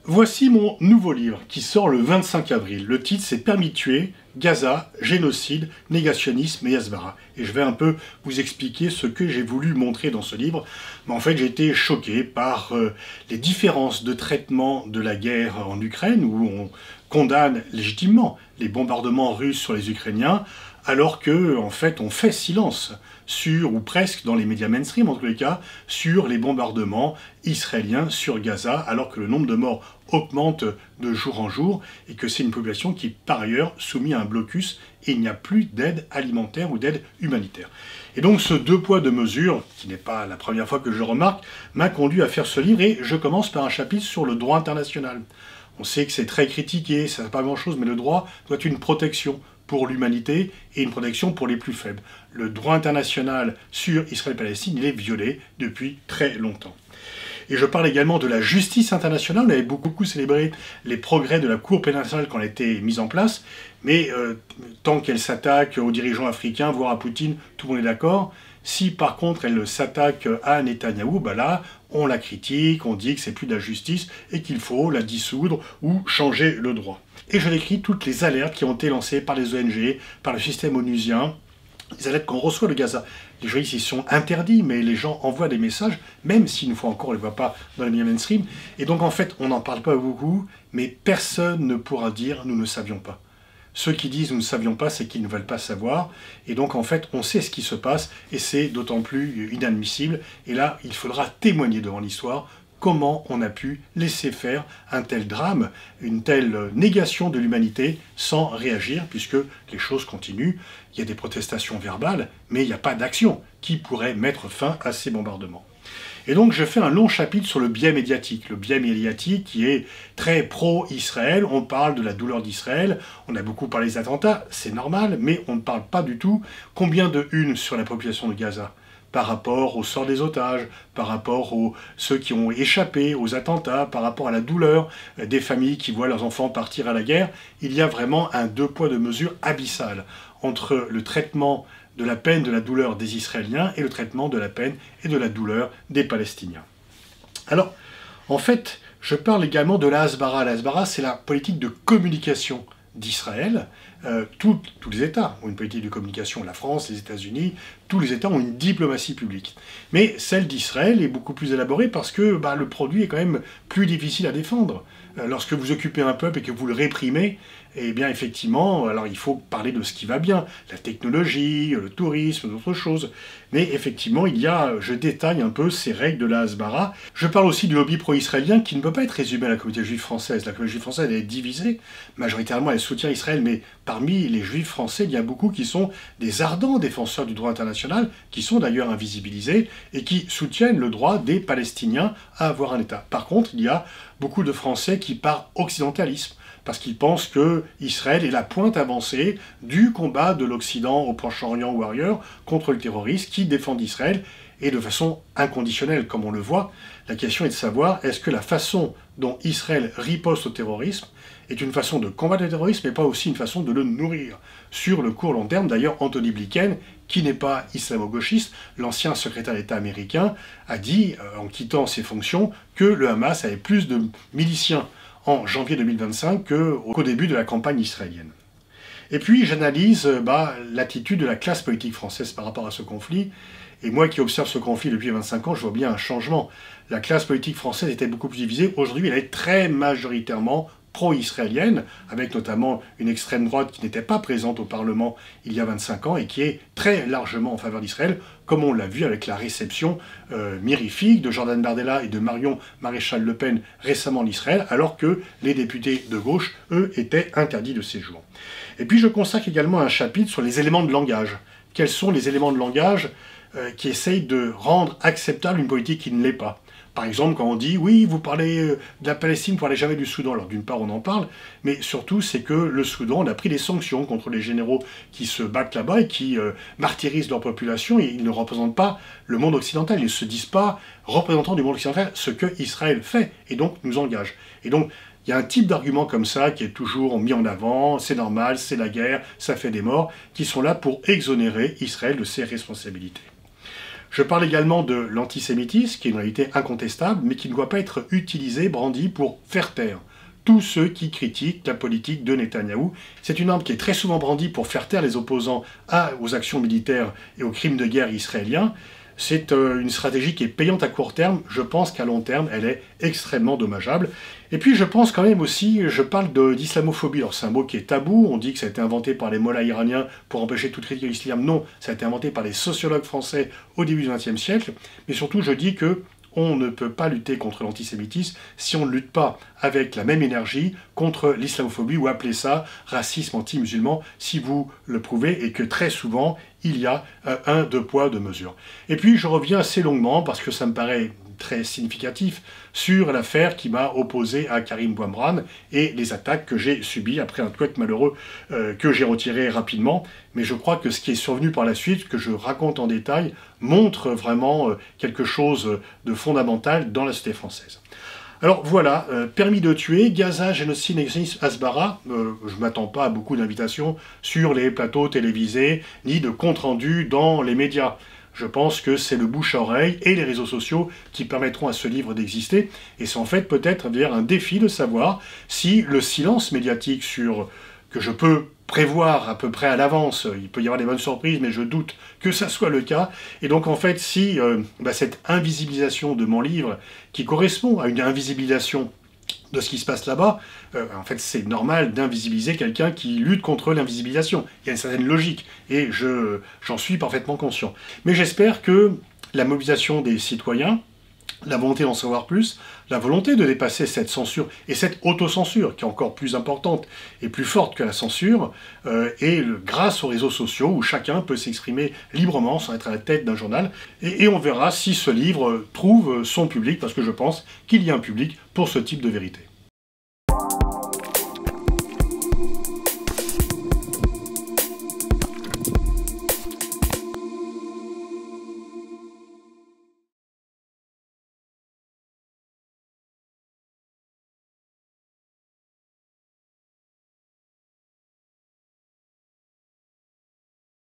Voici mon nouveau livre qui sort le 25 avril. Le titre c'est Permis de tuer, Gaza, génocide, négationnisme et Hasbara. Et je vais un peu vous expliquer ce que j'ai voulu montrer dans ce livre. Mais en fait j'ai été choqué par les différences de traitement de la guerre en Ukraine où on condamne légitimement les bombardements russes sur les Ukrainiens alors que en fait on fait silence sur, ou presque dans les médias mainstream en tous les cas, sur les bombardements israéliens sur Gaza, alors que le nombre de morts augmente de jour en jour, et que c'est une population qui est par ailleurs soumise à un blocus, et il n'y a plus d'aide alimentaire ou d'aide humanitaire. Et donc ce deux poids deux mesures, qui n'est pas la première fois que je remarque, m'a conduit à faire ce livre, et je commence par un chapitre sur le droit international. On sait que c'est très critiqué, ça ne sert pas à grand chose, mais le droit doit être une protection pour l'humanité et une protection pour les plus faibles. Le droit international sur Israël-Palestine, il est violé depuis très longtemps. Et je parle également de la justice internationale. On avait beaucoup célébré les progrès de la Cour pénale internationale quand elle a été mise en place, mais tant qu'elle s'attaque aux dirigeants africains, voire à Poutine, tout le monde est d'accord. Si par contre elle s'attaque à Netanyahou, bah là, on la critique, on dit que c'est plus de la justice et qu'il faut la dissoudre ou changer le droit. Et je décris toutes les alertes qui ont été lancées par les ONG, par le système onusien, les alertes qu'on reçoit de Gaza. Les journalistes, ils sont interdits, mais les gens envoient des messages, même s'il une fois encore, on ne les voit pas dans les médias mainstream. Et donc en fait, on n'en parle pas beaucoup, mais personne ne pourra dire « nous ne savions pas ». Ceux qui disent « nous ne savions pas », c'est qu'ils ne veulent pas savoir. Et donc, en fait, on sait ce qui se passe, et c'est d'autant plus inadmissible. Et là, il faudra témoigner devant l'histoire comment on a pu laisser faire un tel drame, une telle négation de l'humanité sans réagir, puisque les choses continuent. Il y a des protestations verbales, mais il n'y a pas d'action qui pourrait mettre fin à ces bombardements. Et donc je fais un long chapitre sur le biais médiatique. Le biais médiatique qui est très pro-Israël. On parle de la douleur d'Israël. On a beaucoup parlé des attentats, c'est normal, mais on ne parle pas du tout combien de une sur la population de Gaza par rapport au sort des otages, par rapport aux ceux qui ont échappé aux attentats, par rapport à la douleur des familles qui voient leurs enfants partir à la guerre. Il y a vraiment un deux poids deux mesures abyssal entre le traitement de la peine, de la douleur des Israéliens et le traitement de la peine et de la douleur des Palestiniens. Alors, en fait, je parle également de la Hasbara. La Hasbara, c'est la politique de communication d'Israël. Tous les États ont une politique de communication. La France, les États-Unis, tous les États ont une diplomatie publique. Mais celle d'Israël est beaucoup plus élaborée parce que le produit est quand même plus difficile à défendre. Lorsque vous occupez un peuple et que vous le réprimez, eh bien effectivement, alors il faut parler de ce qui va bien, la technologie, le tourisme, d'autres choses. Mais effectivement, je détaille un peu ces règles de la Hasbara. Je parle aussi du lobby pro-israélien qui ne peut pas être résumé à la communauté juive française. La communauté juive française elle est divisée, majoritairement elle soutient Israël, mais parmi les juifs français, il y a beaucoup qui sont des ardents défenseurs du droit international, qui sont d'ailleurs invisibilisés, et qui soutiennent le droit des Palestiniens à avoir un État. Par contre, il y a beaucoup de Français qui partent occidentalisme, parce qu'ils pensent que Israël est la pointe avancée du combat de l'Occident au Proche-Orient ou ailleurs contre le terrorisme qui défend Israël, et de façon inconditionnelle, comme on le voit. La question est de savoir, est-ce que la façon dont Israël riposte au terrorisme est une façon de combattre le terrorisme, mais pas aussi une façon de le nourrir. Sur le court long terme, d'ailleurs, Anthony Blinken, qui n'est pas islamo-gauchiste, l'ancien secrétaire d'État américain, a dit, en quittant ses fonctions, que le Hamas avait plus de miliciens en janvier 2025 qu'au début de la campagne israélienne. Et puis j'analyse l'attitude de la classe politique française par rapport à ce conflit. Et moi qui observe ce conflit depuis 25 ans, je vois bien un changement. La classe politique française était beaucoup plus divisée. Aujourd'hui, elle est très majoritairement pro-israélienne, avec notamment une extrême droite qui n'était pas présente au Parlement il y a 25 ans et qui est très largement en faveur d'Israël, comme on l'a vu avec la réception mirifique de Jordan Bardella et de Marion Maréchal Le Pen récemment en Israël, alors que les députés de gauche, eux, étaient interdits de séjour. Et puis je consacre également un chapitre sur les éléments de langage. Quels sont les éléments de langage qui essayent de rendre acceptable une politique qui ne l'est pas? Par exemple, quand on dit « oui, vous parlez de la Palestine, vous ne parlez jamais du Soudan ». Alors d'une part, on en parle, mais surtout, c'est que le Soudan, on a pris des sanctions contre les généraux qui se battent là-bas et qui martyrisent leur population, et ils ne représentent pas le monde occidental. Ils ne se disent pas représentants du monde occidental, ce que Israël fait, et donc nous engage. Et donc, il y a un type d'argument comme ça qui est toujours mis en avant, c'est normal, c'est la guerre, ça fait des morts, qui sont là pour exonérer Israël de ses responsabilités. Je parle également de l'antisémitisme, qui est une réalité incontestable, mais qui ne doit pas être utilisé, brandi pour faire taire tous ceux qui critiquent la politique de Netanyahou. C'est une arme qui est très souvent brandie pour faire taire les opposants aux actions militaires et aux crimes de guerre israéliens. C'est une stratégie qui est payante à court terme. Je pense qu'à long terme, elle est extrêmement dommageable. Et puis je pense quand même aussi, je parle d'islamophobie. Alors c'est un mot qui est tabou, on dit que ça a été inventé par les mollahs iraniens pour empêcher toute critique de l'islam. Non, ça a été inventé par les sociologues français au début du XXe siècle. Mais surtout, je dis que on ne peut pas lutter contre l'antisémitisme si on ne lutte pas avec la même énergie contre l'islamophobie, ou appelez ça racisme anti-musulman, si vous le prouvez, et que très souvent, il y a un deux poids, deux mesures. Et puis, je reviens assez longuement, parce que ça me paraît très significatif, sur l'affaire qui m'a opposé à Karim Bouamran et les attaques que j'ai subies après un tweet malheureux que j'ai retiré rapidement. Mais je crois que ce qui est survenu par la suite, que je raconte en détail, montre vraiment quelque chose de fondamental dans la société française. Alors voilà, permis de tuer, Gaza, génocide, négationnisme, Hasbara. Je ne m'attends pas à beaucoup d'invitations sur les plateaux télévisés, ni de comptes rendus dans les médias. Je pense que c'est le bouche à oreille et les réseaux sociaux qui permettront à ce livre d'exister. Et c'est en fait peut-être un défi de savoir si le silence médiatique que je peux prévoir à peu près à l'avance, il peut y avoir des bonnes surprises, mais je doute que ça soit le cas. Et donc en fait, si cette invisibilisation de mon livre, qui correspond à une invisibilisation de ce qui se passe là-bas, en fait c'est normal d'invisibiliser quelqu'un qui lutte contre l'invisibilisation. Il y a une certaine logique, et j'en suis parfaitement conscient. Mais j'espère que la mobilisation des citoyens, la volonté d'en savoir plus, la volonté de dépasser cette censure, et cette autocensure, qui est encore plus importante et plus forte que la censure, et grâce aux réseaux sociaux, où chacun peut s'exprimer librement sans être à la tête d'un journal, et on verra si ce livre trouve son public, parce que je pense qu'il y a un public pour ce type de vérité.